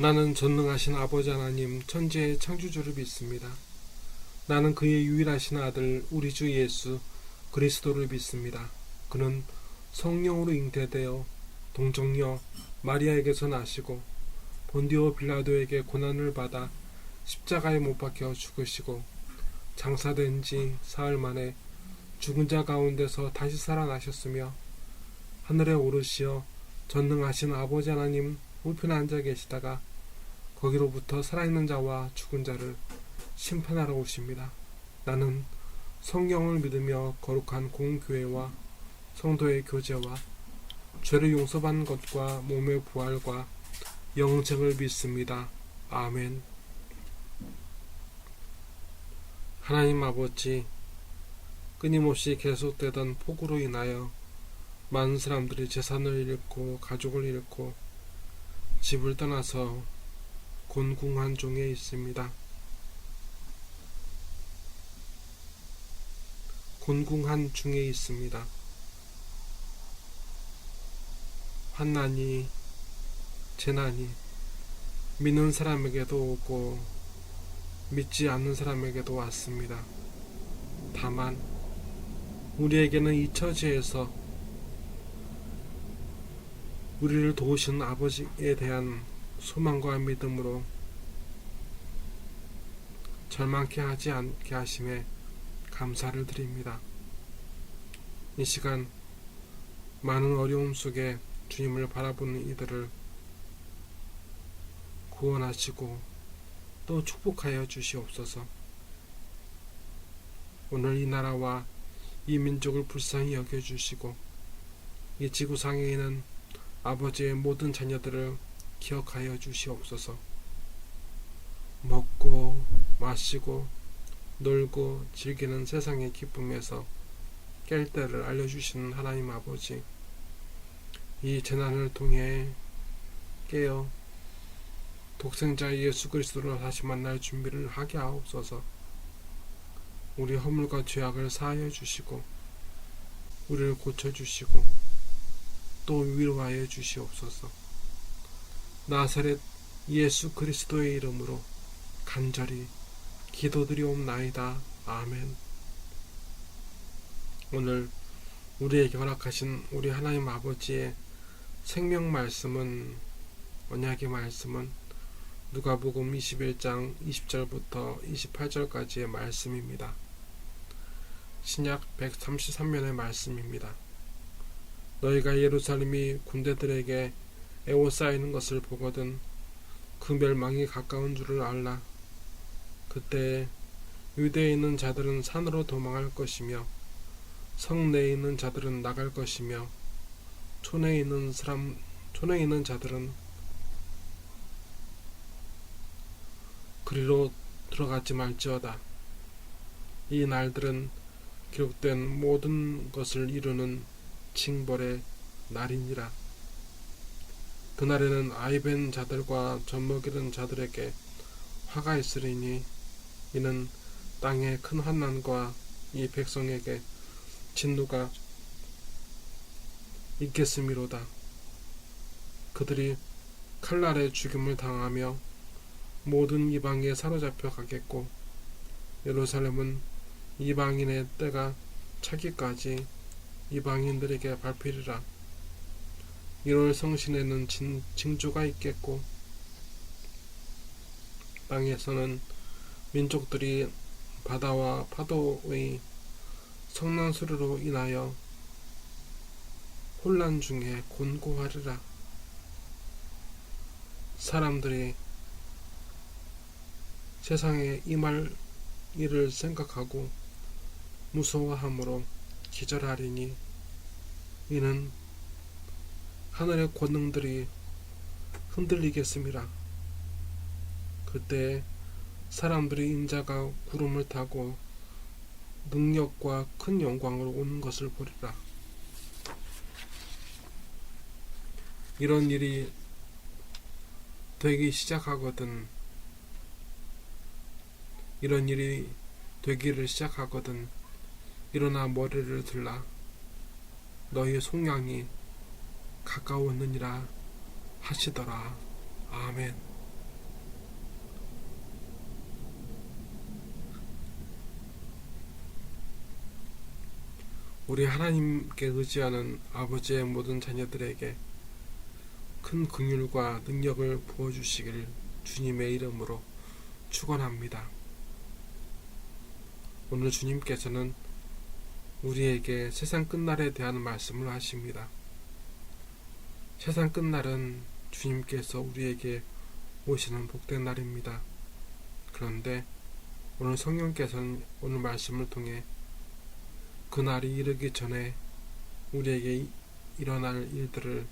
나는 전능하신 아버지 하나님 천지의 창조주를 믿습니다. 나는 그의 유일하신 아들 우리 주 예수 그리스도를 믿습니다. 그는 성령으로 잉태되어 동정녀 마리아에게서 나시고 본디오 빌라도에게 고난을 받아 십자가에 못 박혀 죽으시고 장사된 지 사흘 만에 죽은 자 가운데서 다시 살아나셨으며 하늘에 오르시어 전능하신 아버지 하나님 우편에 앉아 계시다가 거기로부터 살아있는 자와 죽은 자를 심판하러 오십니다. 나는 성령을 믿으며 거룩한 공교회와 성도의 교제와 죄를 용서받는 것과 몸의 부활과 영생을 믿습니다. 아멘. 하나님 아버지, 끊임없이 계속되던 폭우로 인하여 많은 사람들이 재산을 잃고 가족을 잃고 집을 떠나서 곤궁한 중에 있습니다. 곤궁한 중에 있습니다. 환난이, 재난이 믿는 사람에게도 오고 믿지 않는 사람에게도 왔습니다. 다만 우리에게는 이 처지에서 우리를 도우시는 아버지에 대한 소망과 믿음으로 절망케 하지 않게 하심에 감사를 드립니다. 이 시간 많은 어려움 속에 주님을 바라보는 이들을 구원하시고 또 축복하여 주시옵소서. 오늘 이 나라와 이 민족을 불쌍히 여겨주시고 이 지구상에 있는 아버지의 모든 자녀들을 기억하여 주시옵소서. 먹고 마시고 놀고 즐기는 세상의 기쁨에서 깰 때를 알려주시는 하나님 아버지, 이 재난을 통해 깨어 독생자 예수 그리스도로 다시 만날 준비를 하게 하옵소서. 우리 허물과 죄악을 사하여 주시고 우리를 고쳐주시고 또 위로하여 주시옵소서. 나사렛 예수 그리스도의 이름으로 간절히 기도드리옵나이다. 아멘. 오늘 우리에게 허락하신 우리 하나님 아버지의 생명 말씀은, 언약의 말씀은 누가복음 21장 20절부터 28절까지의 말씀입니다. 신약 133면의 말씀입니다. 너희가 예루살렘이 군대들에게 에워싸이는 것을 보거든 그 멸망이 가까운 줄을 알라. 그때 유대에 있는 자들은 산으로 도망할 것이며 성 내에 있는 자들은 나갈 것이며 촌에 있는 자들은 그리로 들어가지 말지어다. 이 날들은 기록된 모든 것을 이루는 징벌의 날이니라. 그날에는 아이벤 자들과 젖먹이는 자들에게 화가 있으리니 이는 땅의 큰 환난과 이 백성에게 진노가 있겠음이로다. 그들이 칼날에 죽임을 당하며 모든 이방에 사로잡혀 가겠고 예루살렘은 이방인의 때가 차기까지 이방인들에게 밟히리라. 1월 성신에는 징조가 있겠고 땅에서는 민족들이 바다와 파도의 성난 소리로 인하여 혼란 중에 곤고하리라. 사람들이 세상에 임할 일을 생각하고 무서워함으로 기절하리니 이는 하늘의 권능들이 흔들리겠음이라. 그때 사람들이 인자가 구름을 타고 능력과 큰 영광으로 오는 것을 보리라. 이런 일이 되기 시작하거든 일어나 머리를 들라. 너희 속량이 가까웠느니라 하시더라. 아멘. 우리 하나님께 의지하는 아버지의 모든 자녀들에게 큰 긍휼과 능력을 부어주시길 주님의 이름으로 축원합니다. 오늘 주님께서는 우리에게 세상 끝날에 대한 말씀을 하십니다. 세상 끝날은 주님께서 우리에게 오시는 복된 날입니다. 그런데 오늘 성령께서는 오늘 말씀을 통해 그날이 이르기 전에 우리에게 일어날 일들을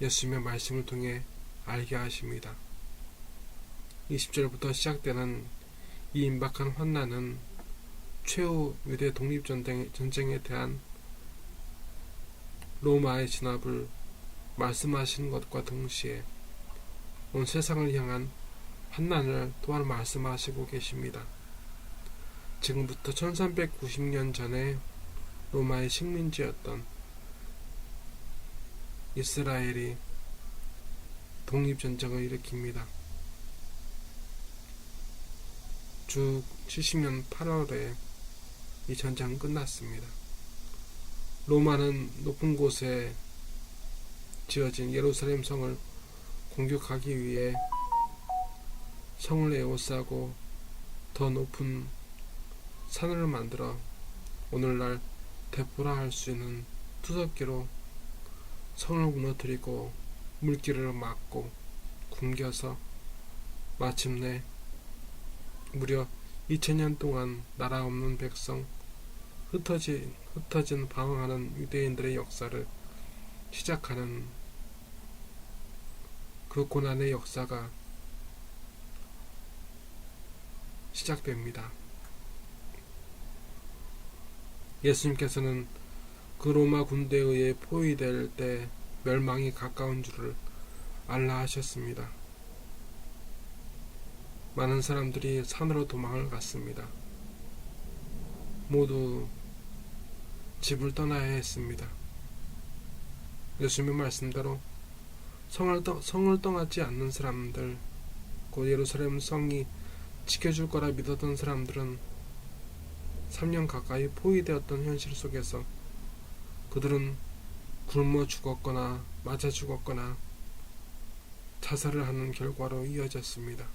예수님의 말씀을 통해 알게 하십니다. 20절부터 시작되는 이 임박한 환난은 최후 유대 독립전쟁에 대한 로마의 진압을 말씀하시는 것과 동시에 온 세상을 향한 환난을 또한 말씀하시고 계십니다. 지금부터 1390년 전에 로마의 식민지였던 이스라엘이 독립전쟁을 일으킵니다. 주 70년 8월에 이 전쟁은 끝났습니다. 로마는 높은 곳에 지어진 예루살렘 성을 공격하기 위해 성을 에워싸고 더 높은 산을 만들어 오늘날 대포라 할 수 있는 투석기로 성을 무너뜨리고 물길을 막고 굶겨서 마침내 무려 2000년 동안 나라 없는 백성, 흩어진 방황하는 유대인들의 역사를 시작하는 그 고난의 역사가 시작됩니다. 예수님께서는 그 로마 군대에 의해 포위될 때 멸망이 가까운 줄을 알라 하셨습니다. 많은 사람들이 산으로 도망을 갔습니다. 모두 집을 떠나야 했습니다. 예수님의 말씀대로 성을 떠나지 않는 사람들, 곧 예루살렘 성이 지켜줄 거라 믿었던 사람들은 3년 가까이 포위되었던 현실 속에서 그들은 굶어 죽었거나 맞아 죽었거나 자살을 하는 결과로 이어졌습니다.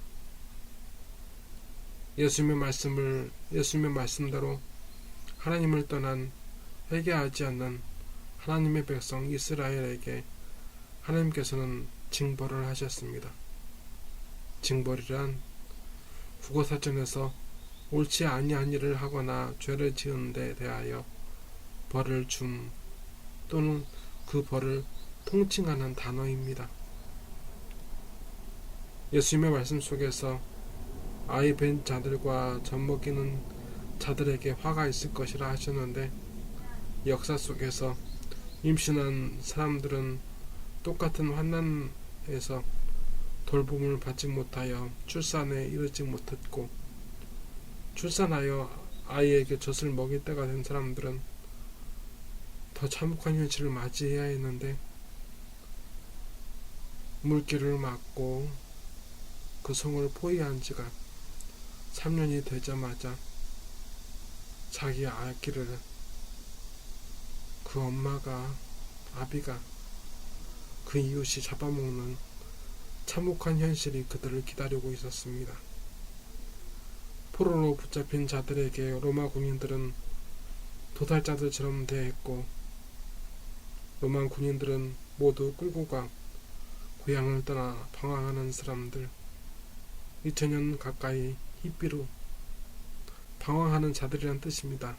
예수님의 말씀대로 하나님을 떠난 회개하지 않는 하나님의 백성 이스라엘에게 하나님께서는 징벌을 하셨습니다. 징벌이란 국어사전에서 옳지 아니한 일을 하거나 죄를 지은 데 대하여 벌을 줌 또는 그 벌을 통칭하는 단어입니다. 예수님의 말씀 속에서 아이 뵌 자들과 젖먹이는 자들에게 화가 있을 것이라 하셨는데 역사 속에서 임신한 사람들은 똑같은 환난에서 돌봄을 받지 못하여 출산에 이르지 못했고 출산하여 아이에게 젖을 먹일 때가 된 사람들은 더 참혹한 현실을 맞이해야 했는데 물길을 막고 그 성을 포위한 지가 3년이 되자마자 자기 아기를 그 엄마가 아비가 그 이웃이 잡아먹는 참혹한 현실이 그들을 기다리고 있었습니다. 포로로 붙잡힌 자들에게 로마 군인들은 도살자들처럼 대했고 로마 군인들은 모두 끌고 가 고향을 떠나 방황하는 사람들 2000년 가까이 히비루 방황하는 자들이란 뜻입니다.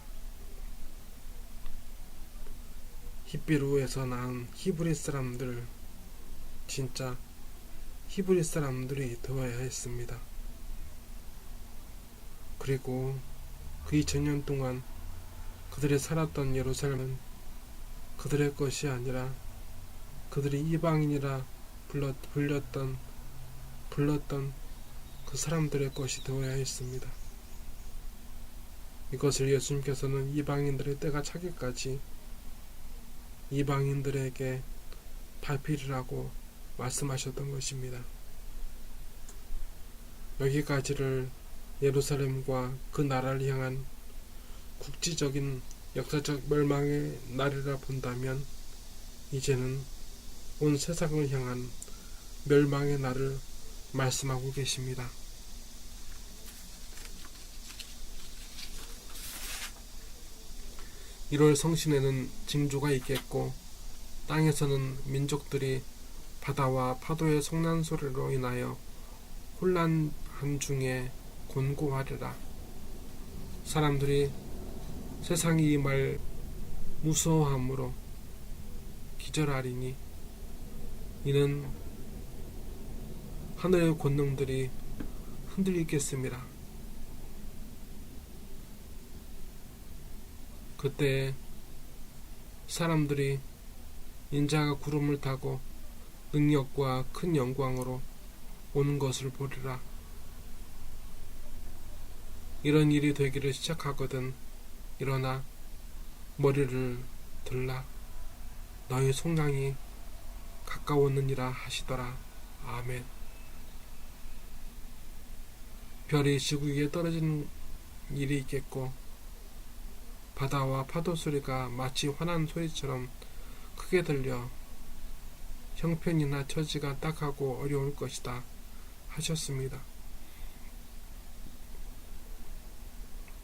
히비루에서 낳은 히브리 사람들 진짜 히브리 사람들이 되어야 했습니다. 그리고 그 2000년 동안 그들이 살았던 예루살렘은 그들의 것이 아니라 그들이 이방인이라 불렀던 그 사람들의 것이 되어야 했습니다. 이것을 예수님께서는 이방인들의 때가 차기까지 이방인들에게 발필이라고 말씀하셨던 것입니다. 여기까지를 예루살렘과 그 나라를 향한 국지적인 역사적 멸망의 날이라 본다면 이제는 온 세상을 향한 멸망의 날을 말씀하고 계십니다. (1월) 성신에는 징조가 있겠고 땅에서는 민족들이 바다와 파도의 성난 소리로 인하여 혼란한 중에 곤고하리라. 사람들이 세상이 임할 무서워함으로 기절하리니 이는 하늘의 권능들이 흔들리겠습니다. 그때 사람들이 인자가 구름을 타고 능력과 큰 영광으로 오는 것을 보리라. 이런 일이 되기를 시작하거든 일어나 머리를 들라. 너희 속량이 가까웠느니라 하시더라. 아멘. 별이 지구 위에 떨어지는 일이 있겠고 바다와 파도 소리가 마치 화난 소리처럼 크게 들려 형편이나 처지가 딱하고 어려울 것이다 하셨습니다.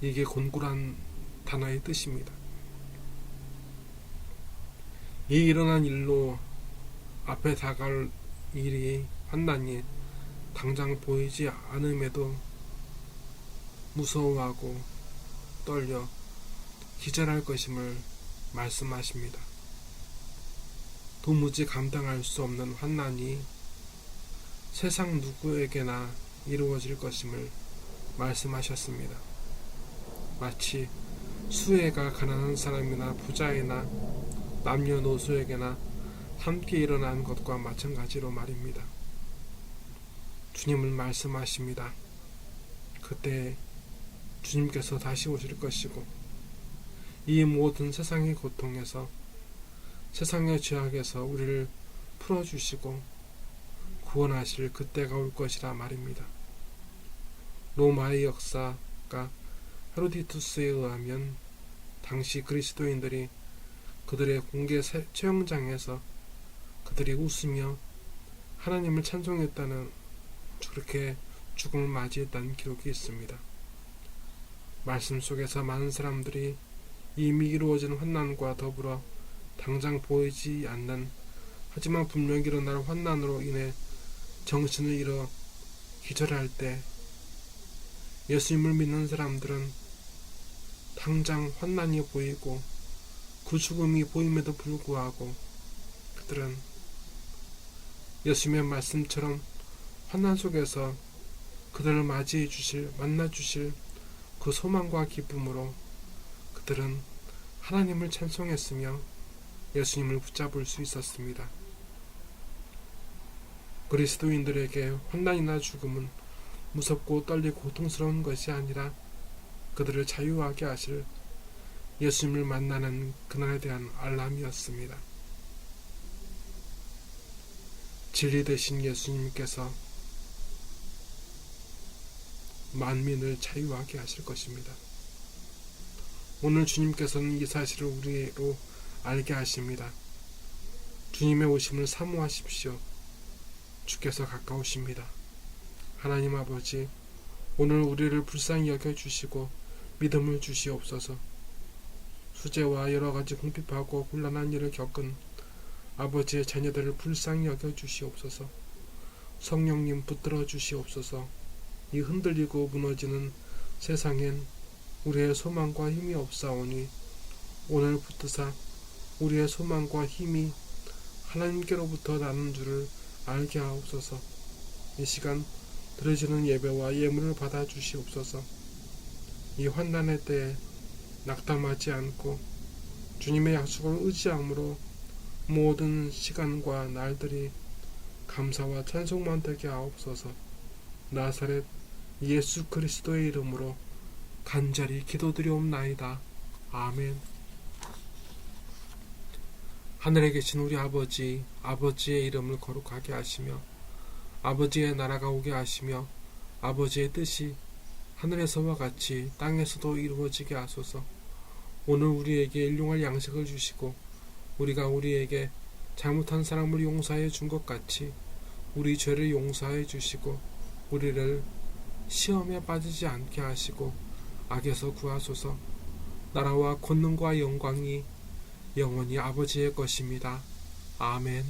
이게 곤고란 단어의 뜻입니다. 이 일어난 일로 앞에 다가올 일이 환난이 당장 보이지 않음에도 무서워하고 떨려 기절할 것임을 말씀하십니다. 도무지 감당할 수 없는 환난이 세상 누구에게나 이루어질 것임을 말씀하셨습니다. 마치 수혜가 가난한 사람이나 부자이나 남녀노소에게나 함께 일어나는 것과 마찬가지로 말입니다. 주님은 말씀하십니다. 그때 주님께서 다시 오실 것이고 이 모든 세상의 고통에서 세상의 죄악에서 우리를 풀어주시고 구원하실 그때가 올 것이라 말입니다. 로마의 역사가 헤로디투스에 의하면 당시 그리스도인들이 그들의 공개 채용장에서 그들이 웃으며 하나님을 찬송했다는 그렇게 죽음을 맞이했다는 기록이 있습니다. 말씀 속에서 많은 사람들이 이미 이루어진 환난과 더불어 당장 보이지 않는 하지만 분명히 일어날 환난으로 인해 정신을 잃어 기절할 때 예수님을 믿는 사람들은 당장 환난이 보이고 그 죽음이 보임에도 불구하고 그들은 예수님의 말씀처럼 환난 속에서 그들을 맞이해 주실, 만나 주실 그 소망과 기쁨으로 그들은 하나님을 찬송했으며 예수님을 붙잡을 수 있었습니다. 그리스도인들에게 환난이나 죽음은 무섭고 떨리고 고통스러운 것이 아니라 그들을 자유하게 하실 예수님을 만나는 그날에 대한 알람이었습니다. 진리 되신 예수님께서 만민을 자유하게 하실 것입니다. 오늘 주님께서는 이 사실을 우리로 알게 하십니다. 주님의 오심을 사모하십시오. 주께서 가까우십니다. 하나님 아버지, 오늘 우리를 불쌍히 여겨주시고 믿음을 주시옵소서. 수재와 여러가지 궁핍하고 곤란한 일을 겪은 아버지의 자녀들을 불쌍히 여겨주시옵소서. 성령님 붙들어 주시옵소서. 이 흔들리고 무너지는 세상엔 우리의 소망과 힘이 없사오니 오늘 붙드사 우리의 소망과 힘이 하나님께로부터 나는 줄을 알게 하옵소서. 이 시간 드려지는 예배와 예물을 받아 주시옵소서. 이 환난의 때에 낙담하지 않고 주님의 약속을 의지함으로 모든 시간과 날들이 감사와 찬송만 되게 하옵소서. 나사렛 예수 그리스도의 이름으로 간절히 기도드리옵나이다. 아멘. 하늘에 계신 우리 아버지, 아버지의 이름을 거룩하게 하시며 아버지의 나라가 오게 하시며 아버지의 뜻이 하늘에서와 같이 땅에서도 이루어지게 하소서. 오늘 우리에게 일용할 양식을 주시고 우리가 우리에게 잘못한 사람을 용서해 준 것 같이 우리 죄를 용서해 주시고 우리를 시험에 빠지지 않게 하시고 악에서 구하소서. 나라와 권능과 영광이 영원히 아버지의 것입니다. 아멘.